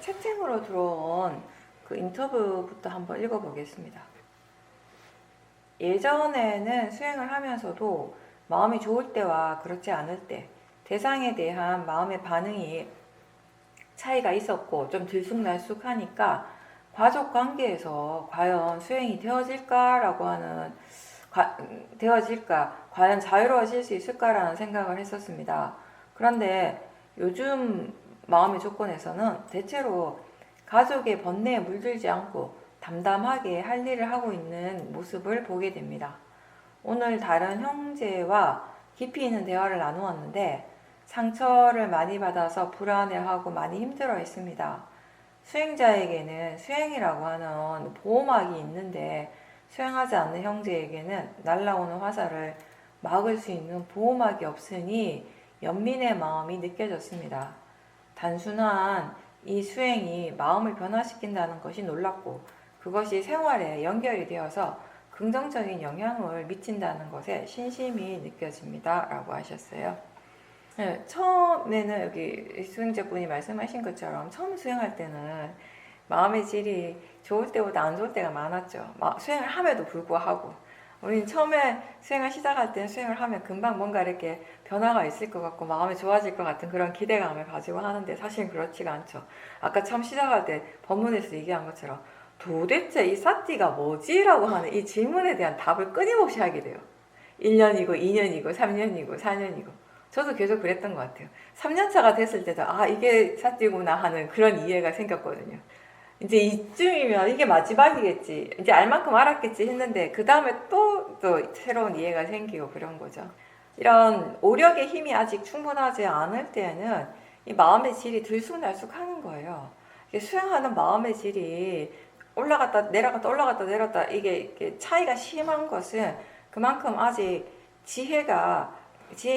채팅으로 들어온 그 인터뷰부터 한번 읽어보겠습니다. 예전에는 수행을 하면서도 마음이 좋을 때와 그렇지 않을 때 대상에 대한 마음의 반응이 차이가 있었고 좀 들쑥날쑥하니까 가족 관계에서 과연 수행이 되어질까? 과연 자유로워질 수 있을까라는 생각을 했었습니다. 그런데 요즘 마음의 조건에서는 대체로 가족의 번뇌에 물들지 않고 담담하게 할 일을 하고 있는 모습을 보게 됩니다. 오늘 다른 형제와 깊이 있는 대화를 나누었는데 상처를 많이 받아서 불안해하고 많이 힘들어 했습니다. 수행자에게는 수행이라고 하는 보호막이 있는데 수행하지 않는 형제에게는 날아오는 화살을 막을 수 있는 보호막이 없으니 연민의 마음이 느껴졌습니다. 단순한 이 수행이 마음을 변화시킨다는 것이 놀랍고 그것이 생활에 연결이 되어서 긍정적인 영향을 미친다는 것에 신심이 느껴집니다. 라고 하셨어요. 네, 처음에는 여기 수행자분이 말씀하신 것처럼 처음 수행할 때는 마음의 질이 좋을 때보다 안 좋을 때가 많았죠. 수행을 함에도 불구하고 우리는 처음에 수행을 시작할 때는 수행을 하면 금방 뭔가 이렇게 변화가 있을 것 같고 마음이 좋아질 것 같은 그런 기대감을 가지고 하는데 사실은 그렇지가 않죠. 아까 처음 시작할 때 법문에서 얘기한 것처럼 도대체 이 사띠가 뭐지? 라고 하는 이 질문에 대한 답을 끊임없이 하게 돼요. 1년이고 2년이고 3년이고 4년이고 저도 계속 그랬던 것 같아요. 3년차가 됐을 때도 이게 사띠구나 하는 그런 이해가 생겼거든요. 이제 이쯤이면 이게 마지막이겠지, 이제 알 만큼 알았겠지 했는데 그 다음에 또 새로운 이해가 생기고 그런 거죠. 이런 오력의 힘이 아직 충분하지 않을 때는 이 마음의 질이 들쑥날쑥하는 거예요. 수행하는 마음의 질이 올라갔다 내려갔다 올라갔다 내렸다 이게 차이가 심한 것은 그만큼 아직 지혜의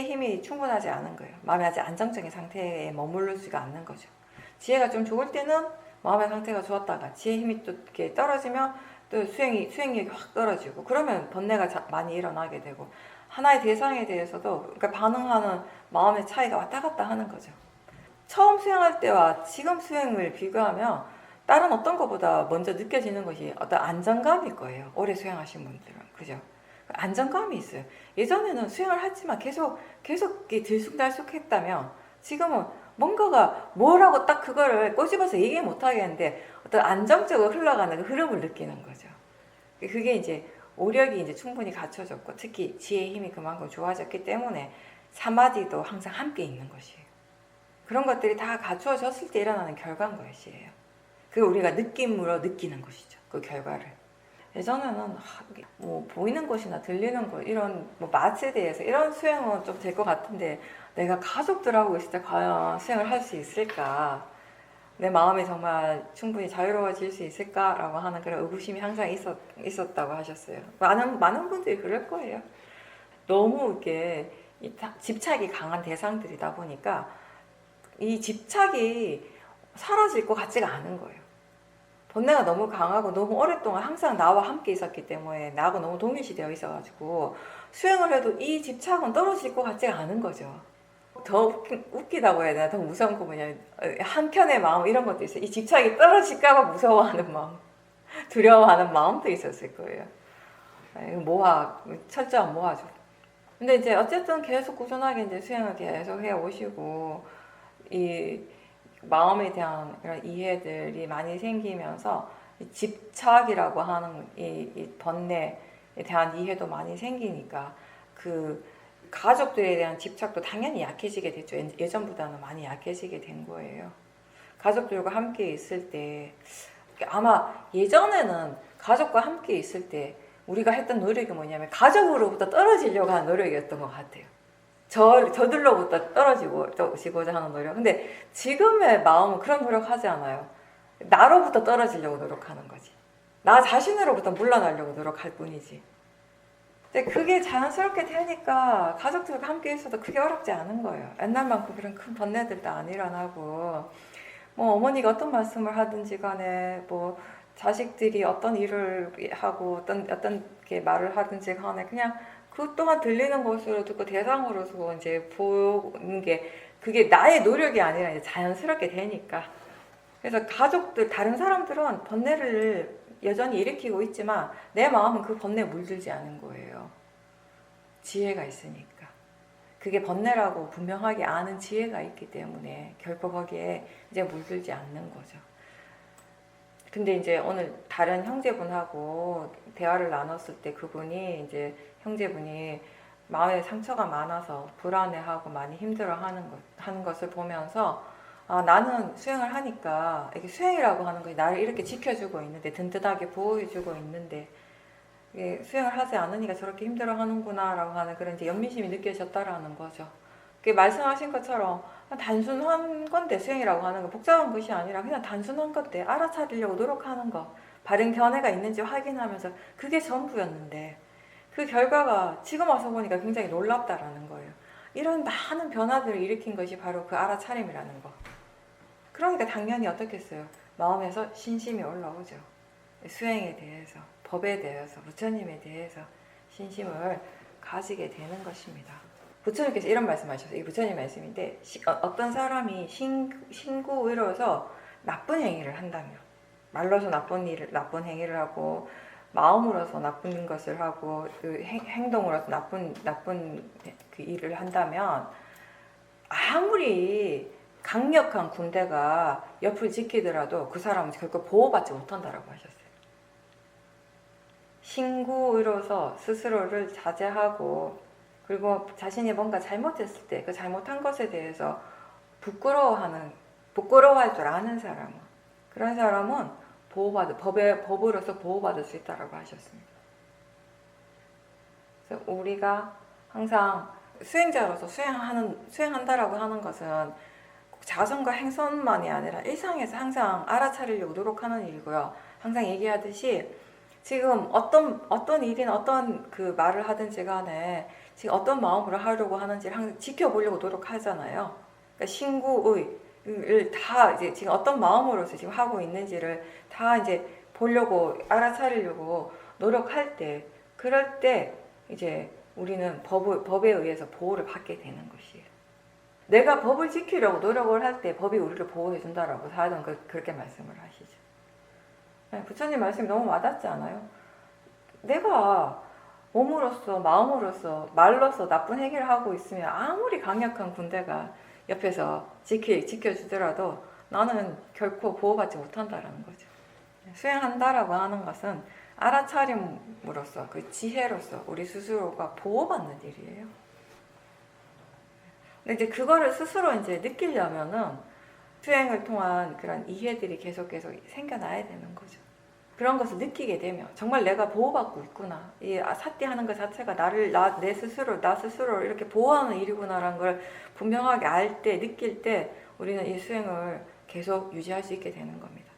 힘이 충분하지 않은 거예요. 마음이 아직 안정적인 상태에 머무르지가 않는 거죠. 지혜가 좀 좋을 때는 마음의 상태가 좋았다가 지혜 힘이 또 이렇게 떨어지면 또 수행력이 확 떨어지고 그러면 번뇌가 많이 일어나게 되고 하나의 대상에 대해서도 그러니까 반응하는 마음의 차이가 왔다 갔다 하는 거죠. 처음 수행할 때와 지금 수행을 비교하면 다른 어떤 것보다 먼저 느껴지는 것이 어떤 안정감일 거예요. 오래 수행하신 분들은. 그죠? 안정감이 있어요. 예전에는 수행을 했지만 계속 들쑥날쑥했다면 지금은 뭔가가 뭐라고 딱 그거를 꼬집어서 얘기 못 하겠는데 어떤 안정적으로 흘러가는 그 흐름을 느끼는 거죠. 그게 이제 오력이 이제 충분히 갖춰졌고 특히 지혜의 힘이 그만큼 좋아졌기 때문에 사마디도 항상 함께 있는 것이에요. 그런 것들이 다 갖추어졌을 때 일어나는 결과인 것이에요. 그걸 우리가 느낌으로 느끼는 것이죠. 그 결과를. 예전에는 뭐 보이는 것이나 들리는 것 이런 뭐 맛에 대해서 이런 수행은 좀 될 것 같은데 내가 가족들하고 있을 때 과연 수행을 할 수 있을까? 내 마음이 정말 충분히 자유로워질 수 있을까라고 하는 그런 의구심이 항상 있었다고 하셨어요. 많은 분들이 그럴 거예요. 너무 이렇게 집착이 강한 대상들이다 보니까 이 집착이 사라질 것 같지가 않은 거예요. 번뇌가 너무 강하고 너무 오랫동안 항상 나와 함께 있었기 때문에 나하고 너무 동일시되어 있어가지고 수행을 해도 이 집착은 떨어질 것 같지가 않은 거죠. 더 웃기다고 해야 되나? 더 무서운 거 뭐냐면 한켠의 마음 이런 것도 있어요. 이 집착이 떨어질까 봐 무서워하는 마음, 두려워하는 마음도 있었을 거예요. 철저한 모하죠. 근데 이제 어쨌든 계속 꾸준하게 이제 수행을 계속 해 오시고 이 마음에 대한 이런 이해들이 많이 생기면서 집착이라고 하는 이 번뇌에 대한 이해도 많이 생기니까 그 가족들에 대한 집착도 당연히 약해지게 됐죠. 예전보다는 많이 약해지게 된 거예요. 가족들과 함께 있을 때 아마 예전에는 가족과 함께 있을 때 우리가 했던 노력이 뭐냐면 가족으로부터 떨어지려고 하는 노력이었던 것 같아요. 저들로부터 떨어지고자 하는 노력. 근데 지금의 마음은 그런 노력하지 않아요. 나로부터 떨어지려고 노력하는 거지. 나 자신으로부터 물러나려고 노력할 뿐이지. 근데 그게 자연스럽게 되니까 가족들과 함께 있어도 크게 어렵지 않은 거예요. 옛날만큼 그런 큰 번뇌들도 안 일어나고 뭐 어머니가 어떤 말씀을 하든지 간에 뭐 자식들이 어떤 일을 하고 어떤 게 말을 하든지 간에 그냥 그 또한 들리는 것으로 듣고 대상으로서 이제 보는 게 그게 나의 노력이 아니라 이제 자연스럽게 되니까 그래서 가족들, 다른 사람들은 번뇌를 여전히 일으키고 있지만 내 마음은 그 번뇌에 물들지 않은 거예요. 지혜가 있으니까. 그게 번뇌라고 분명하게 아는 지혜가 있기 때문에 결코 거기에 이제 물들지 않는 거죠. 근데 이제 오늘 다른 형제분하고 대화를 나눴을 때 그분이 이제 형제분이 마음에 상처가 많아서 불안해하고 많이 하는 것을 보면서 아, 나는 수행을 하니까 이게 수행이라고 하는 것이 나를 이렇게 지켜주고 있는데 든든하게 보호해주고 있는데 이게 수행을 하지 않으니까 저렇게 힘들어하는구나라고 하는 그런 이제 연민심이 느껴졌다라는 거죠. 그 말씀하신 것처럼 단순한 건데 수행이라고 하는 거 복잡한 것이 아니라 그냥 단순한 건데 알아차리려고 노력하는 거 바른 견해가 있는지 확인하면서 그게 전부였는데 그 결과가 지금 와서 보니까 굉장히 놀랍다라는 거예요. 이런 많은 변화들을 일으킨 것이 바로 그 알아차림이라는 거. 그러니까 당연히 어떻겠어요? 마음에서 신심이 올라오죠. 수행에 대해서, 법에 대해서, 부처님에 대해서 신심을 가지게 되는 것입니다. 부처님께서 이런 말씀하셨어요. 이 부처님 말씀인데 어떤 사람이 신구의로서 나쁜 행위를 한다면 말로서 나쁜 행위를 하고 마음으로서 나쁜 것을 하고 그 행동으로서 나쁜 그 일을 한다면 아무리 강력한 군대가 옆을 지키더라도 그 사람은 결코 보호받지 못한다라고 하셨어요. 신구의로서 스스로를 자제하고 그리고 자신이 뭔가 잘못했을 때 그 잘못한 것에 대해서 부끄러워할 줄 아는 사람은 그런 사람은 법으로서 보호받을 수 있다라고 하셨습니다. 그래서 우리가 항상 수행자로서 수행한다라고 하는 것은 자선과 행선만이 아니라 일상에서 항상 알아차리려고 노력하는 일이고요. 항상 얘기하듯이 지금 어떤 일이나 어떤 그 말을 하든지 간에 지금 어떤 마음으로 하려고 하는지를 항상 지켜보려고 노력하잖아요. 그러니까 신구의를 다 이제 지금 어떤 마음으로서 지금 하고 있는지를 다 이제 보려고 알아차리려고 노력할 때 그럴 때 이제 우리는 법에 의해서 보호를 받게 되는 것이에요. 내가 법을 지키려고 노력을 할 때 법이 우리를 보호해 준다라고 사실은 그렇게 말씀을 하시죠. 부처님 말씀이 너무 와닿지 않아요? 내가 몸으로서 마음으로서 말로서 나쁜 행위를 하고 있으면 아무리 강력한 군대가 옆에서 지켜주더라도 나는 결코 보호받지 못한다라는 거죠. 수행한다라고 하는 것은 알아차림으로써 그 지혜로서 우리 스스로가 보호받는 일이에요. 근데 이제 그거를 스스로 이제 느끼려면은 수행을 통한 그런 이해들이 계속 생겨나야 되는 거죠. 그런 것을 느끼게 되면 정말 내가 보호받고 있구나. 이 사띠하는 것 자체가 나 스스로 이렇게 보호하는 일이구나라는 걸 분명하게 알 때, 느낄 때 우리는 이 수행을 계속 유지할 수 있게 되는 겁니다.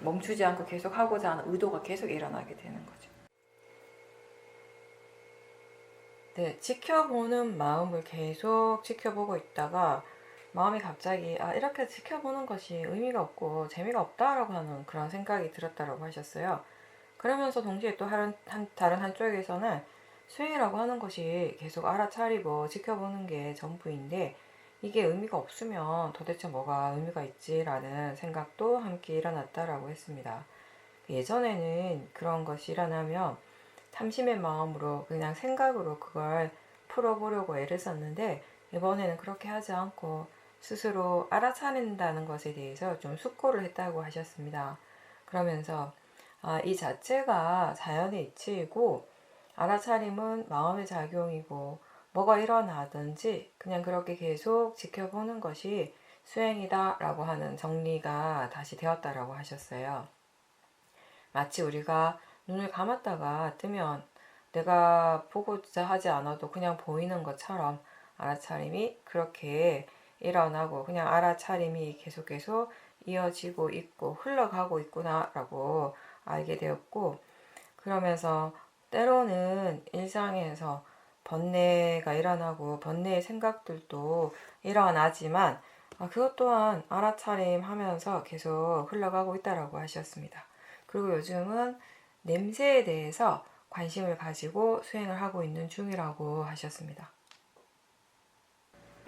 멈추지 않고 계속 하고자 하는 의도가 계속 일어나게 되는 거죠. 네, 지켜보는 마음을 계속 지켜보고 있다가 마음이 갑자기 이렇게 지켜보는 것이 의미가 없고 재미가 없다라고 하는 그런 생각이 들었다라고 하셨어요. 그러면서 동시에 또 다른 한쪽에서는 수행이라고 하는 것이 계속 알아차리고 지켜보는 게 전부인데 이게 의미가 없으면 도대체 뭐가 의미가 있지라는 생각도 함께 일어났다라고 했습니다. 예전에는 그런 것이 일어나면 탐심의 마음으로 그냥 생각으로 그걸 풀어보려고 애를 썼는데 이번에는 그렇게 하지 않고 스스로 알아차린다는 것에 대해서 좀 숙고를 했다고 하셨습니다. 그러면서 이 자체가 자연의 이치이고 알아차림은 마음의 작용이고 뭐가 일어나든지 그냥 그렇게 계속 지켜보는 것이 수행이다 라고 하는 정리가 다시 되었다라고 하셨어요. 마치 우리가 눈을 감았다가 뜨면 내가 보고자 하지 않아도 그냥 보이는 것처럼 알아차림이 그렇게 일어나고 그냥 알아차림이 계속 이어지고 있고 흘러가고 있구나라고 알게 되었고 그러면서 때로는 일상에서 번뇌가 일어나고 번뇌의 생각들도 일어나지만 그것 또한 알아차림 하면서 계속 흘러가고 있다라고 하셨습니다. 그리고 요즘은 냄새에 대해서 관심을 가지고 수행을 하고 있는 중이라고 하셨습니다.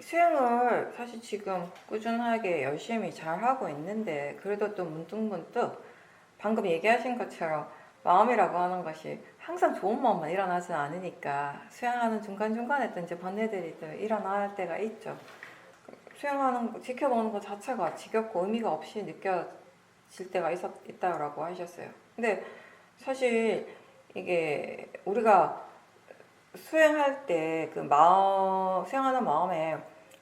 수행을 사실 지금 꾸준하게 열심히 잘 하고 있는데 그래도 또 문득문득 방금 얘기하신 것처럼 마음이라고 하는 것이 항상 좋은 마음만 일어나지는 않으니까 수행하는 중간중간에 또 이제 번뇌들이 또 일어날 때가 있죠. 수행하는 거, 지켜보는 것 자체가 지겹고 의미가 없이 느껴질 때가 있다고 하셨어요. 근데 사실 이게 우리가 수행할 때 그 수행하는 마음에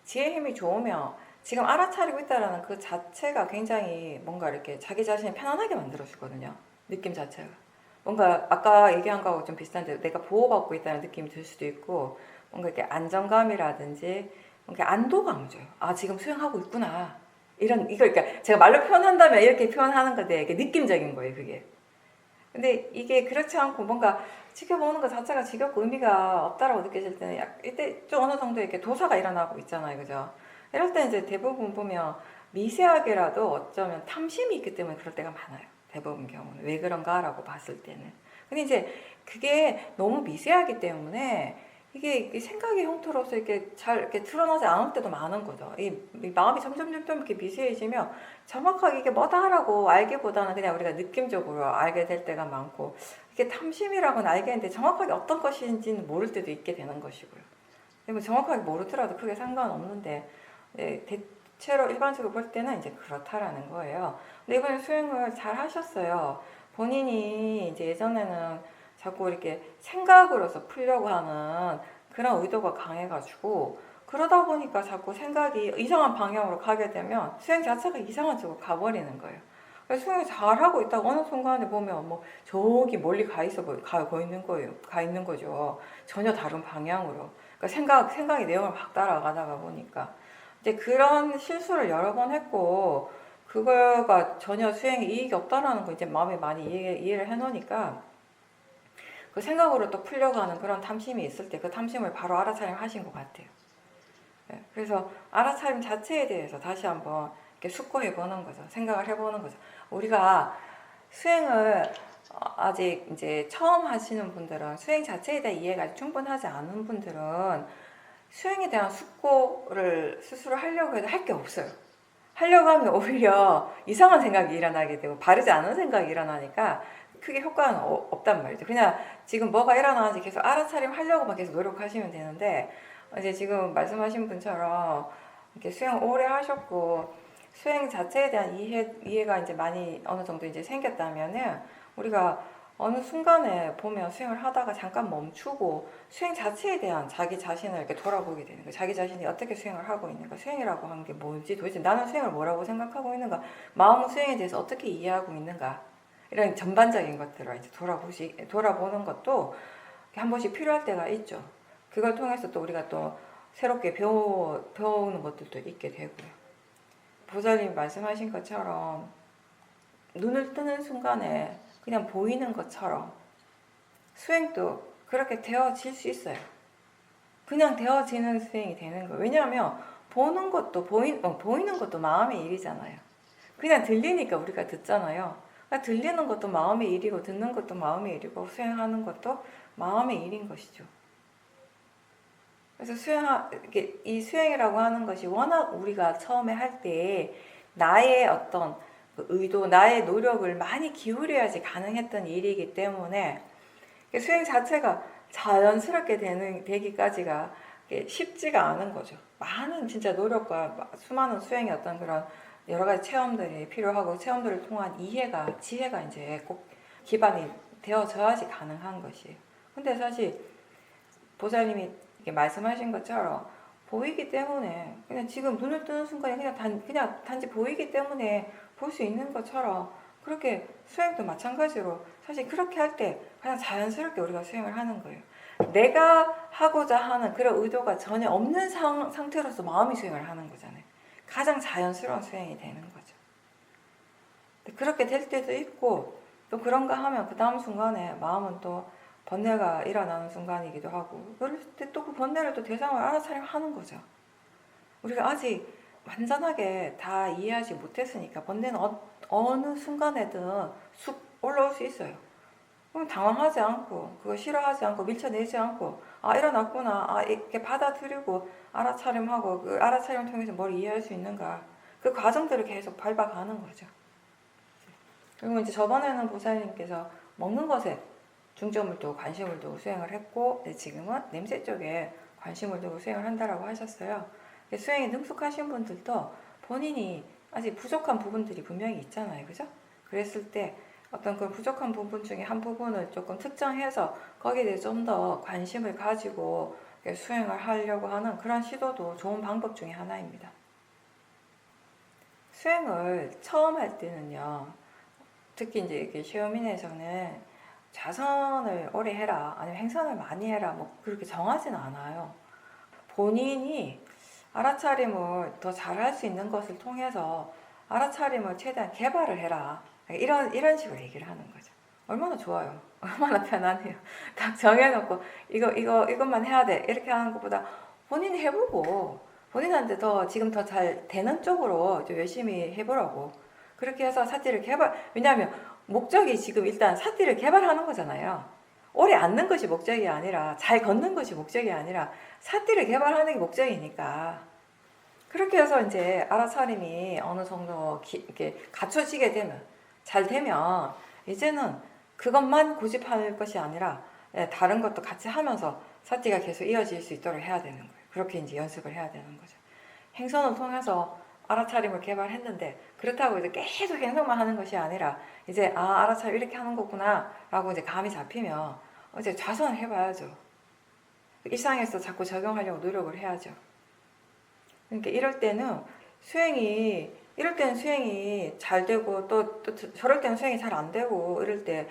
지혜 힘이 좋으면 지금 알아차리고 있다라는 그 자체가 굉장히 뭔가 이렇게 자기 자신을 편안하게 만들어주거든요. 느낌 자체가. 뭔가 아까 얘기한 거하고 좀 비슷한데 내가 보호받고 있다는 느낌이 들 수도 있고 뭔가 이렇게 안정감이라든지 뭔가 안도감을 줘요. 아, 지금 수행하고 있구나. 이걸 그러니까 제가 말로 표현한다면 이렇게 표현하는 건데 이게 느낌적인 거예요, 그게. 근데 이게 그렇지 않고 뭔가 지켜보는 것 자체가 지겹고 의미가 없다라고 느껴질 때는 이때 좀 어느 정도 이렇게 도사가 일어나고 있잖아요, 그죠? 이럴 때 이제 대부분 보면 미세하게라도 어쩌면 탐심이 있기 때문에 그럴 때가 많아요. 대부분 경우는 왜 그런가라고 봤을 때는. 근데 이제 그게 너무 미세하기 때문에 이게 생각의 형태로서 이렇게 잘 이렇게 드러나지 않을 때도 많은 거죠. 이 마음이 점점 이렇게 미세해지면 정확하게 이게 뭐다라고 알기보다는 그냥 우리가 느낌적으로 알게 될 때가 많고 이게 탐심이라고는 알겠는데 정확하게 어떤 것인지는 모를 때도 있게 되는 것이고요. 뭐 정확하게 모르더라도 크게 상관없는데 대체로 일반적으로 볼 때는 이제 그렇다라는 거예요. 근데 이번에 수행을 잘 하셨어요. 본인이 이제 예전에는 자꾸 이렇게 생각으로서 풀려고 하는 그런 의도가 강해가지고 그러다 보니까 자꾸 생각이 이상한 방향으로 가게 되면 수행 자체가 이상한 쪽으로 가버리는 거예요. 수행을 잘 하고 있다가 어느 순간에 보면 뭐 저기 멀리 가 있는 거예요. 가 있는 거죠. 전혀 다른 방향으로. 그러니까 생각이 내용을 막 따라가다가 보니까 이제 그런 실수를 여러 번 했고 그거가 전혀 수행에 이익이 없다라는 거 이제 마음에 많이 이해를 해놓으니까 그 생각으로 또 풀려고 하는 그런 탐심이 있을 때 그 탐심을 바로 알아차림 하신 것 같아요. 그래서 알아차림 자체에 대해서 다시 한번 이렇게 숙고해 보는 거죠. 생각을 해보는 거죠. 우리가 수행을 아직 이제 처음 하시는 분들은 수행 자체에 대한 이해가 충분하지 않은 분들은 수행에 대한 숙고를 스스로 하려고 해도 할 게 없어요. 하려고 하면 오히려 이상한 생각이 일어나게 되고 바르지 않은 생각이 일어나니까 크게 효과는 없단 말이죠. 그냥 지금 뭐가 일어나는지 계속 알아차림 하려고만 계속 노력하시면 되는데 이제 지금 말씀하신 분처럼 이렇게 수행 오래 하셨고 수행 자체에 대한 이해가 이제 많이 어느 정도 이제 생겼다면은 우리가 어느 순간에 보면 수행을 하다가 잠깐 멈추고 수행 자체에 대한 자기 자신을 이렇게 돌아보게 되는 거예요. 자기 자신이 어떻게 수행을 하고 있는가, 수행이라고 하는 게 뭔지, 도대체 나는 수행을 뭐라고 생각하고 있는가, 마음은 수행에 대해서 어떻게 이해하고 있는가, 이런 전반적인 것들을 이제 돌아보는 것도 한 번씩 필요할 때가 있죠. 그걸 통해서 또 우리가 또 새롭게 배우는 것들도 있게 되고요. 보살님 말씀하신 것처럼 눈을 뜨는 순간에 그냥 보이는 것처럼 수행도 그렇게 되어질 수 있어요. 그냥 되어지는 수행이 되는 거예요. 왜냐하면 보는 것도 보이는 것도 마음의 일이잖아요. 그냥 들리니까 우리가 듣잖아요. 그러니까 들리는 것도 마음의 일이고 듣는 것도 마음의 일이고 수행하는 것도 마음의 일인 것이죠. 그래서 이 수행이라고 하는 것이 워낙 우리가 처음에 할 때 나의 어떤 의도, 나의 노력을 많이 기울여야지 가능했던 일이기 때문에 수행 자체가 자연스럽게 되기까지가 쉽지가 않은 거죠. 많은 진짜 노력과 수많은 수행의 어떤 그런 여러 가지 체험들이 필요하고 체험들을 통한 이해가, 지혜가 이제 꼭 기반이 되어져야지 가능한 것이에요. 근데 사실 보살님이 이렇게 말씀하신 것처럼 보이기 때문에 그냥 지금 눈을 뜨는 순간에 그냥 단지 보이기 때문에 볼 수 있는 것처럼 그렇게 수행도 마찬가지로 사실 그렇게 할 때 그냥 자연스럽게 우리가 수행을 하는 거예요. 내가 하고자 하는 그런 의도가 전혀 없는 상태로서 마음이 수행을 하는 거잖아요. 가장 자연스러운 수행이 되는 거죠. 그렇게 될 때도 있고 또 그런가 하면 그 다음 순간에 마음은 또 번뇌가 일어나는 순간이기도 하고 그럴 때 또 그 번뇌를 또 대상을 알아차림 하는 거죠. 우리가 아직 완전하게 다 이해하지 못했으니까 번뇌는 어느 순간에든 쑥 올라올 수 있어요. 그럼 당황하지 않고 그거 싫어하지 않고 밀쳐내지 않고 아 일어났구나 아 이렇게 받아들이고 알아차림하고 그 알아차림 통해서 뭘 이해할 수 있는가 그 과정들을 계속 밟아가는 거죠. 그리고 이제 저번에는 보살님께서 먹는 것에 중점을 두고 관심을 두고 수행을 했고 지금은 냄새 쪽에 관심을 두고 수행을 한다라고 하셨어요. 수행에 능숙하신 분들도 본인이 아직 부족한 부분들이 분명히 있잖아요. 그죠? 그랬을 때 어떤 그 부족한 부분 중에 한 부분을 조금 특정해서 거기에 대해 좀 더 관심을 가지고 수행을 하려고 하는 그런 시도도 좋은 방법 중에 하나입니다. 수행을 처음 할 때는요, 특히 이제 이렇게 시어민에서는 좌선을 오래 해라, 아니면 행선을 많이 해라, 뭐 그렇게 정하지는 않아요. 본인이 알아차림을 더 잘할 수 있는 것을 통해서 알아차림을 최대한 개발을 해라. 이런 식으로 얘기를 하는 거죠. 얼마나 좋아요. 얼마나 편하네요. 딱 정해놓고 이것만 해야 돼. 이렇게 하는 것보다 본인이 해보고 본인한테 더 지금 더 잘 되는 쪽으로 좀 열심히 해보라고. 그렇게 해서 사티를 개발, 왜냐하면 목적이 지금 일단 사티를 개발하는 거잖아요. 오래 앉는 것이 목적이 아니라 잘 걷는 것이 목적이 아니라 사티를 개발하는 게 목적이니까 그렇게 해서 이제 알아차림이 어느 정도 이렇게 갖춰지게 되면 잘 되면 이제는 그것만 고집할 것이 아니라 다른 것도 같이 하면서 사티가 계속 이어질 수 있도록 해야 되는 거예요. 그렇게 이제 연습을 해야 되는 거죠. 행선을 통해서 알아차림을 개발했는데 그렇다고 이제 계속 행선만 하는 것이 아니라 이제 알아차림 이렇게 하는 거구나 라고 이제 감이 잡히면 이제 좌선을 해봐야죠. 일상에서 자꾸 적용하려고 노력을 해야죠. 그러니까 이럴 때는 수행이 잘 되고 또 저럴 때는 수행이 잘 안 되고 이럴 때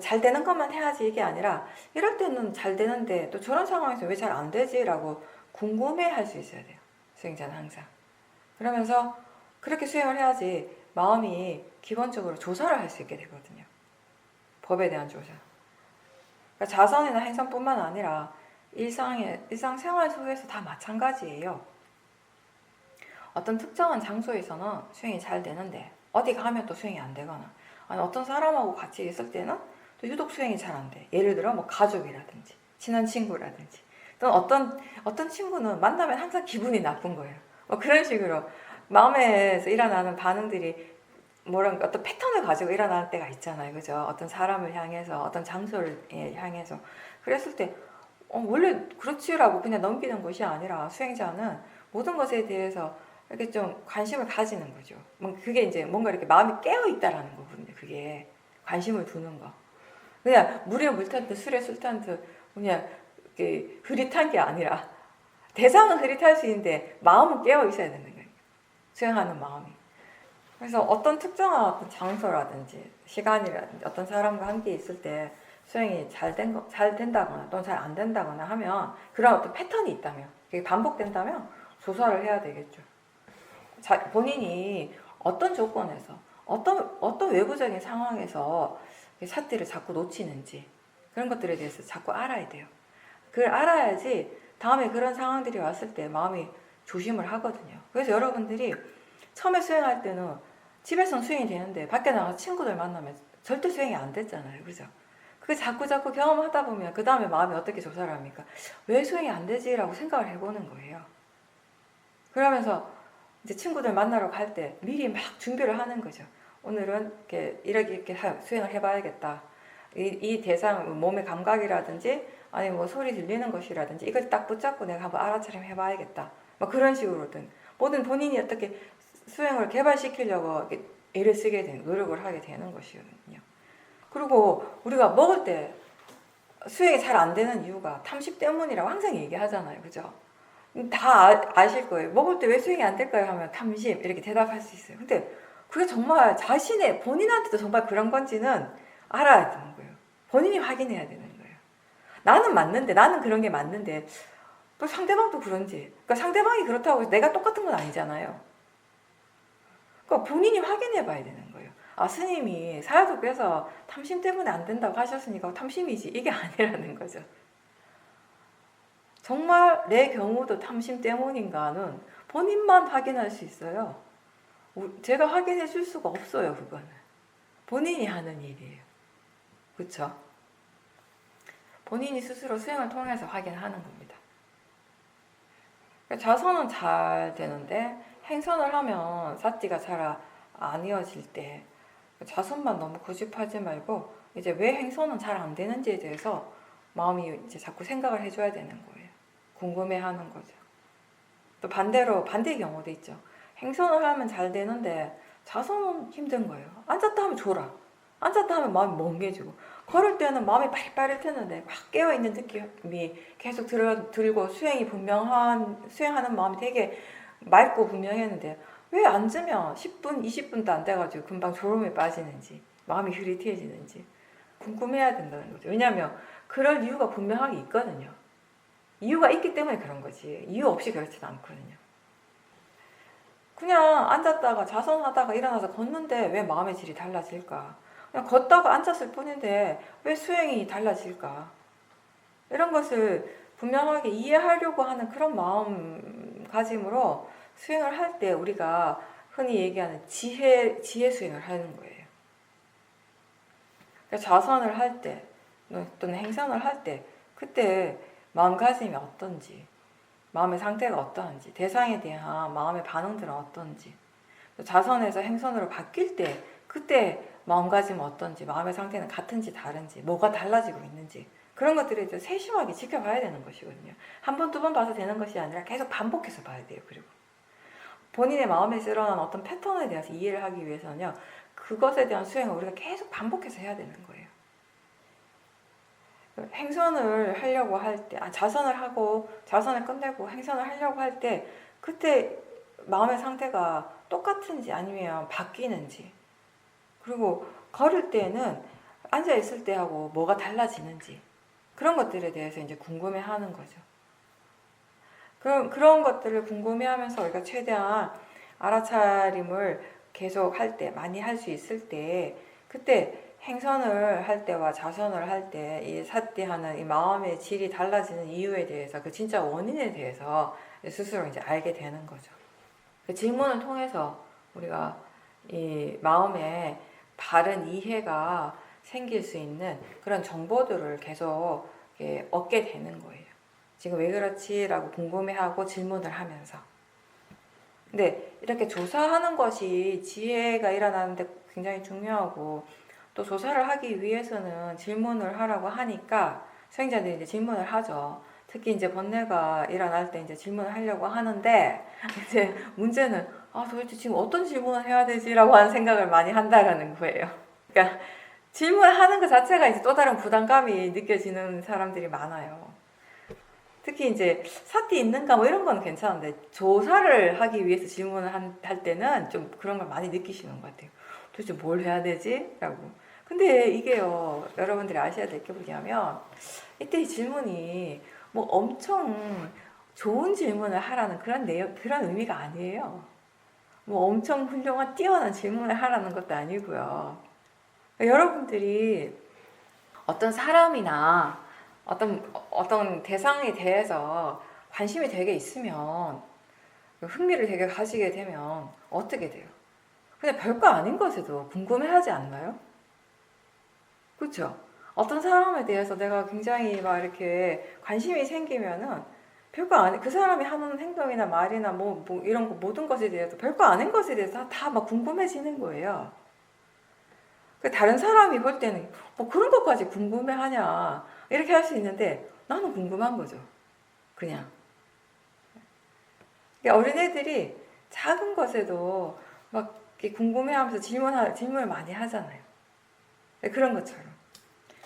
잘 되는 것만 해야지 이게 아니라 이럴 때는 잘 되는데 또 저런 상황에서 왜 잘 안 되지? 라고 궁금해 할 수 있어야 돼요. 수행자는 항상. 그러면서 그렇게 수행을 해야지 마음이 기본적으로 조사를 할 수 있게 되거든요. 법에 대한 조사. 그러니까 자선이나 행선뿐만 아니라 일상생활 속에서 다 마찬가지예요. 어떤 특정한 장소에서는 수행이 잘 되는데 어디 가면 또 수행이 안 되거나 아니 어떤 사람하고 같이 있을 때는 또 유독 수행이 잘 안 돼. 예를 들어 뭐 가족이라든지 친한 친구라든지 또는 어떤 친구는 만나면 항상 기분이 나쁜 거예요. 뭐 그런 식으로 마음에서 일어나는 반응들이 뭐랄까 어떤 패턴을 가지고 일어나는 때가 있잖아요. 그죠? 어떤 사람을 향해서 어떤 장소를 향해서 그랬을 때 원래 그렇지라고 그냥 넘기는 것이 아니라 수행자는 모든 것에 대해서 이렇게 좀 관심을 가지는 거죠. 그게 이제 뭔가 이렇게 마음이 깨어 있다라는 거거든요. 그게 관심을 두는 거. 그냥 물에 물 탄 듯 술에 술 탄 듯 그냥 이렇게 흐릿한 게 아니라 대상은 흐릿할 수 있는데 마음은 깨어 있어야 되는 거예요. 수행하는 마음이. 그래서 어떤 특정한 어떤 장소라든지 시간이라든지 어떤 사람과 함께 있을 때 수행이 잘 된다거나 또는 잘 안 된다거나 하면 그런 어떤 패턴이 있다면 그게 반복된다면 조사를 해야 되겠죠. 본인이 어떤 조건에서 어떤 외부적인 상황에서 사티를 자꾸 놓치는지 그런 것들에 대해서 자꾸 알아야 돼요. 그걸 알아야지 다음에 그런 상황들이 왔을 때 마음이 조심을 하거든요. 그래서 여러분들이 처음에 수행할 때는 집에서는 수행이 되는데 밖에 나가서 친구들 만나면 절대 수행이 안 됐잖아요. 그죠? 그게 자꾸 경험하다 보면 그 다음에 마음이 어떻게 조사를 합니까? 왜 수행이 안 되지? 라고 생각을 해보는 거예요. 그러면서 이제 친구들 만나러 갈 때 미리 막 준비를 하는 거죠. 오늘은 이렇게 수행을 해봐야겠다. 이 대상, 몸의 감각이라든지, 아니 뭐 소리 들리는 것이라든지, 이걸 딱 붙잡고 내가 한번 알아차림 해봐야겠다. 막 그런 식으로든, 뭐든 본인이 어떻게 수행을 개발시키려고 애를 쓰게 되는, 노력을 하게 되는 것이거든요. 그리고 우리가 먹을 때 수행이 잘 안 되는 이유가 탐심 때문이라고 항상 얘기하잖아요. 그죠? 다 아실 거예요. 먹을 때 왜 수행이 안 될까요? 하면 탐심 이렇게 대답할 수 있어요. 근데 그게 정말 본인한테도 정말 그런 건지는 알아야 되는 거예요. 본인이 확인해야 되는 거예요. 나는 그런 게 맞는데 또 상대방도 그런지. 그러니까 상대방이 그렇다고 해서 내가 똑같은 건 아니잖아요. 그러니까 본인이 확인해 봐야 되는 거예요. 스님이 사야도께서 탐심 때문에 안 된다고 하셨으니까 탐심이지 이게 아니라는 거죠. 정말 내 경우도 탐심 때문인가는 본인만 확인할 수 있어요. 제가 확인해 줄 수가 없어요. 그거는 본인이 하는 일이에요. 그렇죠? 본인이 스스로 수행을 통해서 확인하는 겁니다. 자선은 잘 되는데 행선을 하면 사띠가 잘 안 이어질 때 자선만 너무 고집하지 말고 이제 왜 행선은 잘 안 되는지에 대해서 마음이 이제 자꾸 생각을 해줘야 되는 거예요. 궁금해하는 거죠. 또 반대로 반대의 경우도 있죠. 행선을 하면 잘 되는데 자선은 힘든 거예요. 앉았다 하면 졸아. 앉았다 하면 마음이 멍해지고 걸을 때는 마음이 빠릿빠릿했는데 확 깨어있는 느낌이 계속 들고 수행하는 마음이 되게 맑고 분명했는데 왜 앉으면 10분, 20분도 안 돼가지고 금방 졸음에 빠지는지 마음이 흐릿해지는지 궁금해야 된다는 거죠. 왜냐하면 그럴 이유가 분명하게 있거든요. 이유가 있기 때문에 그런 거지 이유 없이 그렇지는 않거든요. 그냥 앉았다가 자선하다가 일어나서 걷는데 왜 마음의 질이 달라질까? 그냥 걷다가 앉았을 뿐인데 왜 수행이 달라질까? 이런 것을 분명하게 이해하려고 하는 그런 마음가짐으로 수행을 할 때 우리가 흔히 얘기하는 지혜 수행을 하는 거예요. 자선을 할 때 또는 행선을 할 때 그때 마음가짐이 어떤지 마음의 상태가 어떠한지 대상에 대한 마음의 반응들은 어떤지 자선에서 행선으로 바뀔 때 그때 마음가짐은 어떤지 마음의 상태는 같은지 다른지 뭐가 달라지고 있는지 그런 것들을 이제 세심하게 지켜봐야 되는 것이거든요. 한 번, 두 번 봐서 되는 것이 아니라 계속 반복해서 봐야 돼요. 그리고 본인의 마음에서 일어난 어떤 패턴에 대해서 이해를 하기 위해서는요. 그것에 대한 수행을 우리가 계속 반복해서 해야 되는 거예요. 행선을 하려고 할 때, 자선을 하고 자선을 끝내고 행선을 하려고 할 때 그때 마음의 상태가 똑같은지 아니면 바뀌는지 그리고 걸을 때는 앉아있을 때하고 뭐가 달라지는지 그런 것들에 대해서 이제 궁금해하는 거죠. 그런 것들을 궁금해하면서 우리가 최대한 알아차림을 계속 할 때, 많이 할 수 있을 때, 그때 행선을 할 때와 자선을 할 때 이 사띠하는 이 마음의 질이 달라지는 이유에 대해서 그 진짜 원인에 대해서 스스로 이제 알게 되는 거죠. 그 질문을 통해서 우리가 이 마음에 바른 이해가 생길 수 있는 그런 정보들을 계속 얻게 되는 거예요. 지금 왜 그렇지? 라고 궁금해하고 질문을 하면서. 근데 이렇게 조사하는 것이 지혜가 일어나는데 굉장히 중요하고 또 조사를 하기 위해서는 질문을 하라고 하니까 수행자들이 이제 질문을 하죠. 특히 이제 번뇌가 일어날 때 이제 질문을 하려고 하는데 이제 문제는 도대체 지금 어떤 질문을 해야 되지라고 하는 생각을 많이 한다라는 거예요. 그러니까 질문하는 것 자체가 이제 또 다른 부담감이 느껴지는 사람들이 많아요. 특히 이제 사띠 있는가 뭐 이런 건 괜찮은데 조사를 하기 위해서 질문을 할 때는 좀 그런 걸 많이 느끼시는 것 같아요. 도대체 뭘 해야 되지? 라고. 근데 이게요, 여러분들이 아셔야 될 게 뭐냐면 이때 이 질문이 뭐 엄청 좋은 질문을 하라는 그런 의미가 아니에요. 뭐 엄청 훌륭한 뛰어난 질문을 하라는 것도 아니고요. 여러분들이 어떤 사람이나 어떤 대상에 대해서 관심이 되게 있으면 흥미를 되게 가지게 되면 어떻게 돼요? 그냥 별거 아닌 것에도 궁금해하지 않나요? 그렇죠? 어떤 사람에 대해서 내가 굉장히 막 이렇게 관심이 생기면은 별거 아닌 그 사람이 하는 행동이나 말이나 뭐 이런 거 모든 것에 대해서 별거 아닌 것에 대해서 다 막 궁금해지는 거예요. 다른 사람이 볼 때는 뭐 그런 것까지 궁금해하냐 이렇게 할 수 있는데 나는 궁금한 거죠. 그냥. 어린애들이 작은 것에도 막 궁금해하면서 질문을 많이 하잖아요. 그런 것처럼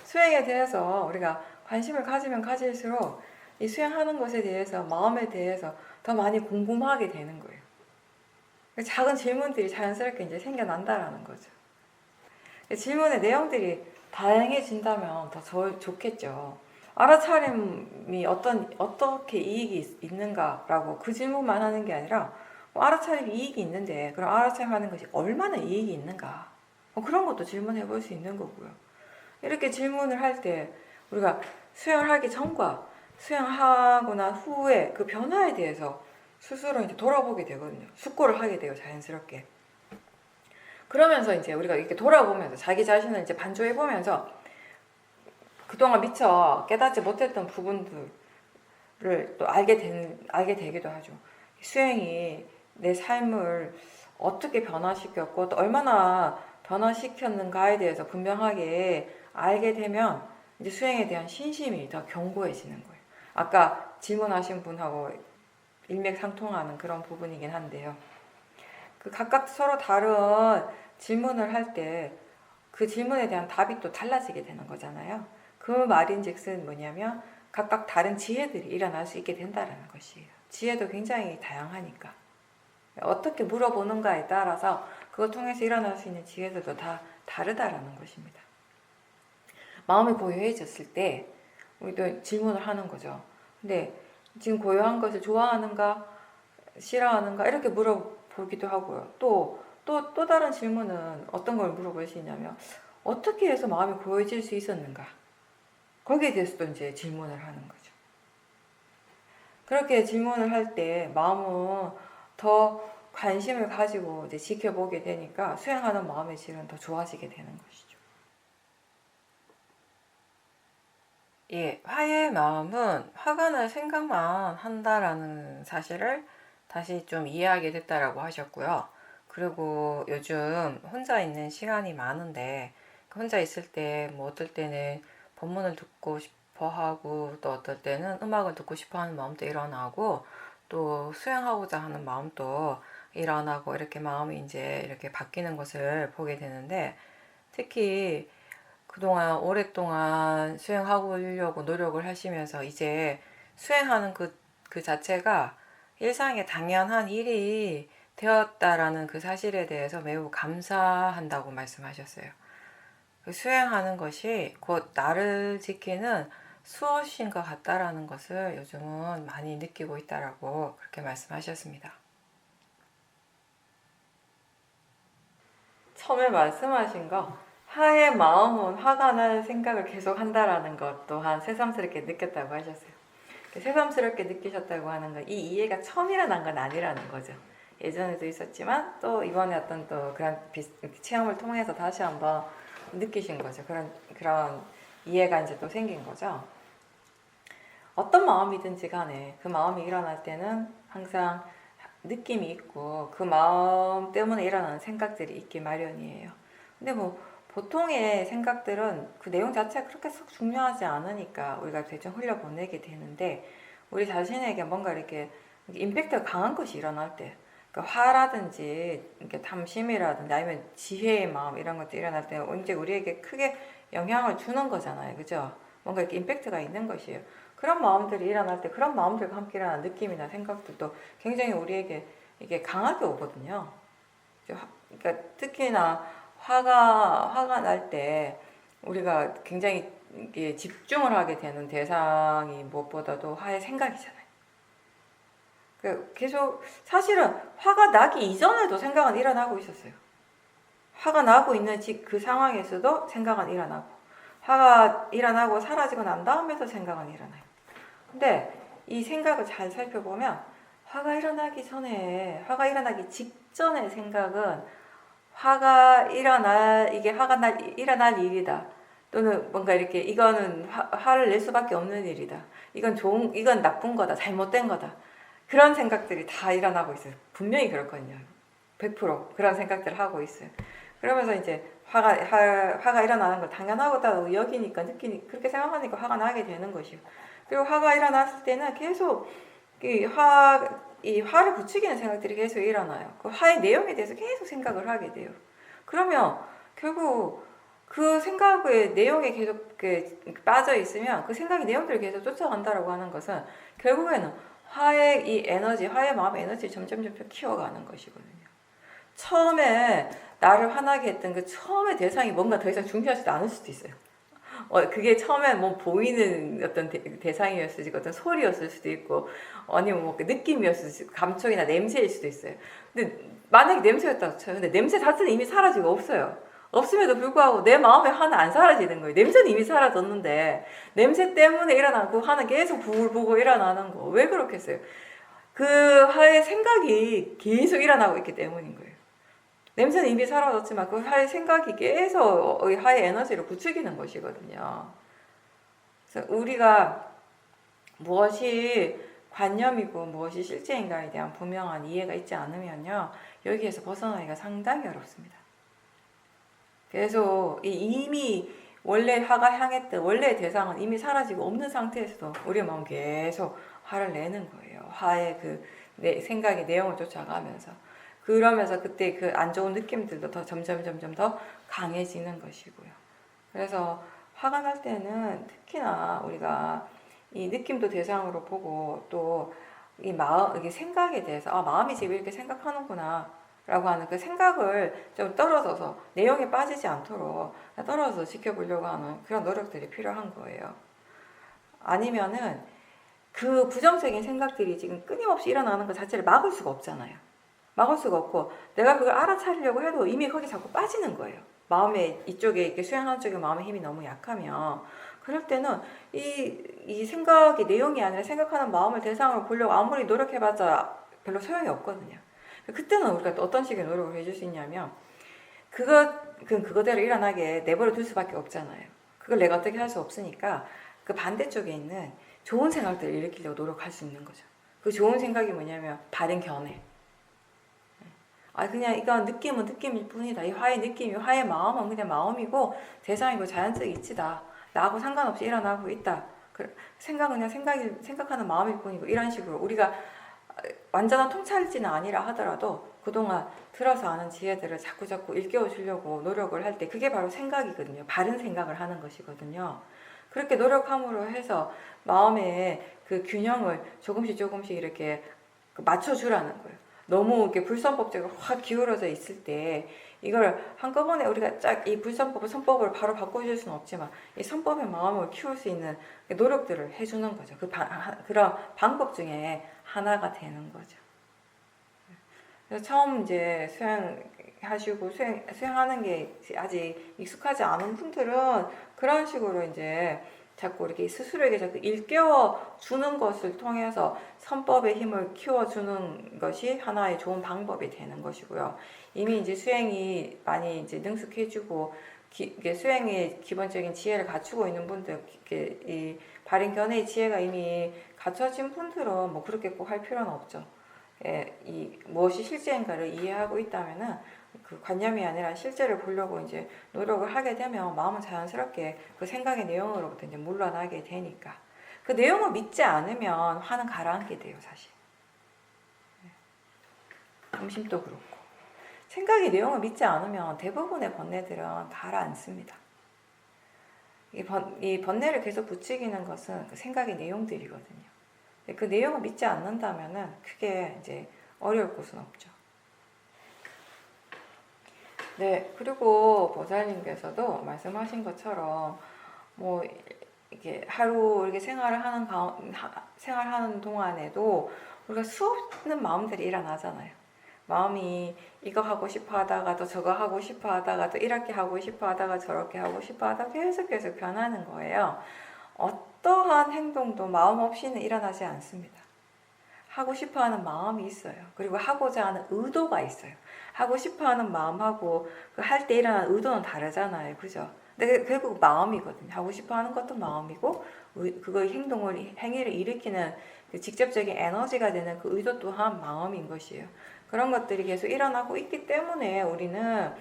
수행에 대해서 우리가 관심을 가지면 가질수록 이 수행하는 것에 대해서 마음에 대해서 더 많이 궁금하게 되는 거예요. 작은 질문들이 자연스럽게 이제 생겨난다라는 거죠. 질문의 내용들이 다양해진다면 더 좋겠죠. 알아차림이 어떻게 이익이 있는가라고 그 질문만 하는 게 아니라 알아차림 이익이 있는데 그럼 알아차림하는 것이 얼마나 이익이 있는가 그런 것도 질문해 볼 수 있는 거고요. 이렇게 질문을 할 때 우리가 수행을 하기 전과 수행하고 난 후에 그 변화에 대해서 스스로 이제 돌아보게 되거든요. 숙고를 하게 돼요, 자연스럽게. 그러면서 이제 우리가 이렇게 돌아보면서 자기 자신을 이제 반조해 보면서 그동안 미처 깨닫지 못했던 부분들을 또 알게 되기도 하죠. 수행이 내 삶을 어떻게 변화시켰고 또 얼마나 변화시켰는가에 대해서 분명하게 알게 되면 이제 수행에 대한 신심이 더 견고해지는 거예요. 아까 질문하신 분하고 일맥상통하는 그런 부분이긴 한데요. 그 각각 서로 다른 질문을 할 때 그 질문에 대한 답이 또 달라지게 되는 거잖아요. 그 말인즉슨 뭐냐면 각각 다른 지혜들이 일어날 수 있게 된다는 것이에요. 지혜도 굉장히 다양하니까. 어떻게 물어보는가에 따라서 그걸 통해서 일어날 수 있는 지혜들도 다 다르다라는 것입니다. 마음이 고요해졌을 때 우리도 질문을 하는 거죠. 근데 지금 고요한 것을 좋아하는가, 싫어하는가 이렇게 물어보기도 하고요. 또 다른 질문은 어떤 걸 물어볼 수 있냐면 어떻게 해서 마음이 고요해질 수 있었는가? 거기에 대해서도 이제 질문을 하는 거죠. 그렇게 질문을 할 때 마음은 더 관심을 가지고 이제 지켜보게 되니까 수행하는 마음의 질은 더 좋아지게 되는 것이죠. 예, 화의 마음은 화가 날 생각만 한다라는 사실을 다시 좀 이해하게 됐다라고 하셨고요. 그리고 요즘 혼자 있는 시간이 많은데 혼자 있을 때 뭐 어떨 때는 법문을 듣고 싶어 하고 또 어떨 때는 음악을 듣고 싶어 하는 마음도 일어나고 또 수행하고자 하는 마음도 일어나고 이렇게 마음이 이제 이렇게 바뀌는 것을 보게 되는데 특히 그동안 오랫동안 수행하려고 노력을 하시면서 이제 수행하는 그 자체가 일상의 당연한 일이 되었다라는 그 사실에 대해서 매우 감사한다고 말씀하셨어요. 수행하는 것이 곧 나를 지키는 수호신 것 같다라는 것을 요즘은 많이 느끼고 있다라고 그렇게 말씀하셨습니다. 처음에 말씀하신 거 화의 마음은 화가 날 생각을 계속 한다라는 것 또한 새삼스럽게 느꼈다고 하셨어요. 새삼스럽게 느끼셨다고 하는 건 이 이해가 처음 일어난 건 아니라는 거죠. 예전에도 있었지만 또 이번에 어떤 또 그런 체험을 통해서 다시 한번 느끼신 거죠. 그런 이해가 이제 또 생긴 거죠. 어떤 마음이든지 간에 그 마음이 일어날 때는 항상 느낌이 있고 그 마음 때문에 일어나는 생각들이 있기 마련이에요. 근데 뭐 보통의 생각들은 그 내용 자체가 그렇게 썩 중요하지 않으니까 우리가 대충 흘려보내게 되는데 우리 자신에게 뭔가 이렇게 임팩트가 강한 것이 일어날 때 그러니까 화라든지 이렇게 탐심이라든지 아니면 지혜의 마음 이런 것들이 일어날 때 이제 우리에게 크게 영향을 주는 거잖아요. 그죠? 뭔가 이렇게 임팩트가 있는 것이에요. 그런 마음들이 일어날 때 그런 마음들과 함께 일어나는 느낌이나 생각들도 굉장히 우리에게 이게 강하게 오거든요. 그러니까 특히나 화가 날 때 우리가 굉장히 집중을 하게 되는 대상이 무엇보다도 화의 생각이잖아요. 계속 사실은 화가 나기 이전에도 생각은 일어나고 있었어요. 화가 나고 있는 그 상황에서도 생각은 일어나고 화가 일어나고 사라지고 난 다음에도 생각은 일어나요. 근데 이 생각을 잘 살펴보면 화가 일어나기 일어나기 직전의 생각은 일어날 일이다. 또는 뭔가 이렇게 이거는 화를 낼 수밖에 없는 일이다. 이건 나쁜 거다. 잘못된 거다. 그런 생각들이 다 일어나고 있어요. 분명히 그렇거든요. 100% 그런 생각들을 하고 있어요. 그러면서 이제 화가 일어나는 걸 당연하다고 여기니까 그렇게 생각하니까 화가 나게 되는 것이고 그리고 화가 일어났을 때는 계속 이 화를 부추기는 생각들이 계속 일어나요. 그 화의 내용에 대해서 계속 생각을 하게 돼요. 그러면 결국 그 생각의 내용에 계속 빠져 있으면 그 생각의 내용들을 계속 쫓아간다라고 하는 것은 결국에는 화의 마음의 에너지를 점점 키워가는 것이거든요. 처음에 나를 화나게 했던 그 처음의 대상이 뭔가 더 이상 중요하지도 않을 수도 있어요. 그게 처음에 뭐 보이는 어떤 대상이었을 수도 있고, 어떤 소리였을 수도 있고, 아니면 뭐 느낌이었을 수도 있고, 감촉이나 냄새일 수도 있어요. 근데 만약에 냄새였다고 쳐요. 근데 냄새 자체는 이미 사라지고 없어요. 없음에도 불구하고 내 마음의 화는 안 사라지는 거예요. 냄새는 이미 사라졌는데, 냄새 때문에 일어나는 그 화는 계속 부글부글 일어나는 거. 왜 그렇겠어요? 그 화의 생각이 계속 일어나고 있기 때문인 거예요. 냄새는 이미 사라졌지만 그 화의 생각이 계속 화의 에너지를 부추기는 것이거든요. 그래서 우리가 무엇이 관념이고 무엇이 실제인가에 대한 분명한 이해가 있지 않으면요, 여기에서 벗어나기가 상당히 어렵습니다. 그래서 이미 원래 화가 향했던 원래의 대상은 이미 사라지고 없는 상태에서도 우리 마음 계속 화를 내는 거예요. 화의 그 생각의 내용을 쫓아가면서. 그러면서 그때 그 안 좋은 느낌들도 더 점점 더 강해지는 것이고요. 그래서 화가 날 때는 특히나 우리가 이 느낌도 대상으로 보고 또 이 마음, 이게 생각에 대해서 마음이 지금 이렇게 생각하는구나 라고 하는 그 생각을 좀 떨어져서 내용에 빠지지 않도록 떨어져서 지켜보려고 하는 그런 노력들이 필요한 거예요. 아니면은 그 부정적인 생각들이 지금 끊임없이 일어나는 것 자체를 막을 수가 없잖아요. 막을 수가 없고 내가 그걸 알아차리려고 해도 이미 거기 자꾸 빠지는 거예요. 마음의 이쪽에 이렇게 수행하는 쪽에 마음의 힘이 너무 약하면 그럴 때는 이 생각이 내용이 아니라 생각하는 마음을 대상으로 보려고 아무리 노력해봤자 별로 소용이 없거든요. 그때는 우리가 또 어떤 식의 노력을 해줄 수 있냐면 그거대로 일어나게 내버려 둘 수밖에 없잖아요. 그걸 내가 어떻게 할 수 없으니까 그 반대쪽에 있는 좋은 생각들을 일으키려고 노력할 수 있는 거죠. 그 좋은 생각이 뭐냐면 바른 견해. 그냥 이건 느낌은 느낌일 뿐이다. 이 화의 느낌이 화의 마음은 그냥 마음이고 대상이고 자연적 이치다. 나하고 상관없이 일어나고 있다. 생각은 그냥 생각하는 마음일 뿐이고 이런 식으로 우리가 완전한 통찰지는 아니라 하더라도 그동안 들어서 아는 지혜들을 자꾸 일깨워 주려고 노력을 할 때 그게 바로 생각이거든요. 바른 생각을 하는 것이거든요. 그렇게 노력함으로 해서 마음의 그 균형을 조금씩 이렇게 맞춰주라는 거예요. 너무 이렇게 불선법적으로 확 기울어져 있을 때 이걸 한꺼번에 우리가 쫙 이 불선법을 선법을 바로 바꿔줄 수는 없지만 이 선법의 마음을 키울 수 있는 노력들을 해주는 거죠. 그런 방법 중에 하나가 되는 거죠. 그래서 처음 이제 수행하시고 수행하는 게 아직 익숙하지 않은 분들은 그런 식으로 이제 자꾸 이렇게 스스로에게 자꾸 일깨워 주는 것을 통해서 선법의 힘을 키워주는 것이 하나의 좋은 방법이 되는 것이고요. 이미 이제 수행이 많이 이제 능숙해지고 이게 수행의 기본적인 지혜를 갖추고 있는 분들, 이 바른 견해의 지혜가 이미 갖춰진 분들은 뭐 그렇게 꼭 할 필요는 없죠. 이 무엇이 실제인가를 이해하고 있다면은 그 관념이 아니라 실제를 보려고 이제 노력을 하게 되면 마음은 자연스럽게 그 생각의 내용으로부터 이제 물러나게 되니까 그 내용을 믿지 않으면 화는 가라앉게 돼요, 사실. 점심도 그렇고 생각의 내용을 믿지 않으면 대부분의 번뇌들은 가라앉습니다. 이 번뇌를 계속 부추기는 것은 그 생각의 내용들이거든요. 그 내용을 믿지 않는다면은 크게 이제 어려울 곳은 없죠. 네, 그리고 보살님께서도 말씀하신 것처럼 뭐 이게 하루 이렇게 생활하는 동안에도 우리가 수없는 마음들이 일어나잖아요. 마음이 이거 하고 싶어 하다가 또 저거 하고 싶어 하다가 또 이렇게 하고 싶어 하다가 저렇게 하고 싶어 하다가 계속 변하는 거예요. 어떠한 행동도 마음 없이는 일어나지 않습니다. 하고 싶어 하는 마음이 있어요. 그리고 하고자 하는 의도가 있어요. 하고 싶어 하는 마음하고 할 때 일어나는 의도는 다르잖아요. 그죠? 근데 결국 마음이거든요. 하고 싶어 하는 것도 마음이고, 행위를 일으키는 그 직접적인 에너지가 되는 그 의도 또한 마음인 것이에요. 그런 것들이 계속 일어나고 있기 때문에 우리는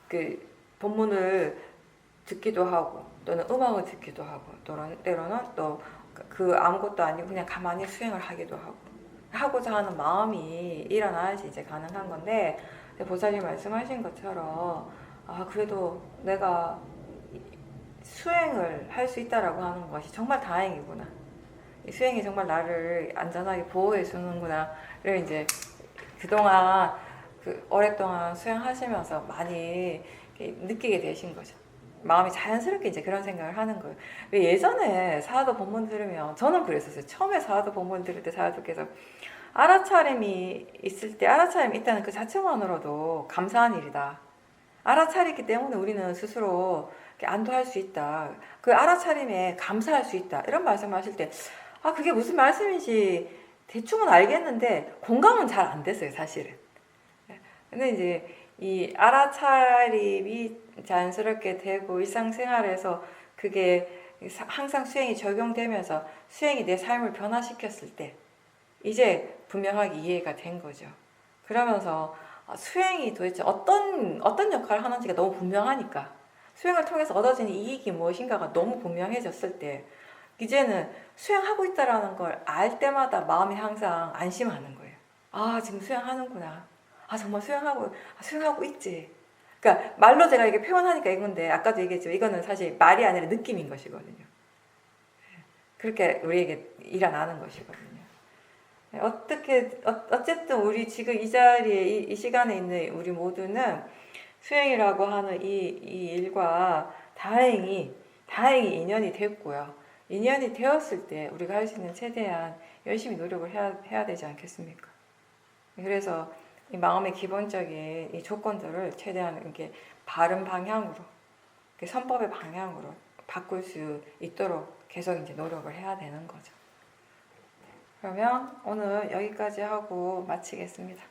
그 본문을 듣기도 하고, 또는 음악을 듣기도 하고, 때로는 또 그 아무것도 아니고 그냥 가만히 수행을 하기도 하고자 하는 마음이 일어나야지 이제 가능한 건데, 보살님 말씀하신 것처럼 그래도 내가 수행을 할 수 있다라고 하는 것이 정말 다행이구나. 이 수행이 정말 나를 안전하게 보호해 주는구나를 이제 그동안 오랫동안 수행하시면서 많이 느끼게 되신 거죠. 마음이 자연스럽게 이제 그런 생각을 하는 거예요. 왜 예전에 사화도 본문 들으면 저는 그랬었어요. 처음에 사화도 본문 들을 때 사화도께서 알아차림이 있을 때 알아차림이 있다는 그 자체만으로도 감사한 일이다. 알아차리기 때문에 우리는 스스로 안도할 수 있다. 그 알아차림에 감사할 수 있다. 이런 말씀하실 때 그게 무슨 말씀인지 대충은 알겠는데 공감은 잘 안 됐어요, 사실은. 근데 이제 이 알아차림이 자연스럽게 되고 일상생활에서 그게 항상 수행이 적용되면서 수행이 내 삶을 변화시켰을 때 이제 분명하게 이해가 된 거죠. 그러면서 수행이 도대체 어떤 역할을 하는지가 너무 분명하니까 수행을 통해서 얻어지는 이익이 무엇인가가 너무 분명해졌을 때 이제는 수행하고 있다라는 걸 알 때마다 마음이 항상 안심하는 거예요. 아, 지금 수행하는구나. 아, 정말 수행하고 있지. 그러니까 말로 제가 이게 표현하니까 이건데 아까도 얘기했지만 이거는 사실 말이 아니라 느낌인 것이거든요. 그렇게 우리에게 일어나는 것이거든요. 어쨌든 우리 지금 이 자리에 이 시간에 있는 우리 모두는 수행이라고 하는 이 일과 다행히 인연이 됐고요. 인연이 되었을 때 우리가 할 수 있는 최대한 열심히 노력을 해야 되지 않겠습니까? 그래서 이 마음의 기본적인 이 조건들을 최대한 이렇게 바른 방향으로, 선법의 방향으로 바꿀 수 있도록 계속 이제 노력을 해야 되는 거죠. 그러면 오늘 여기까지 하고 마치겠습니다.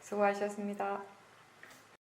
수고하셨습니다.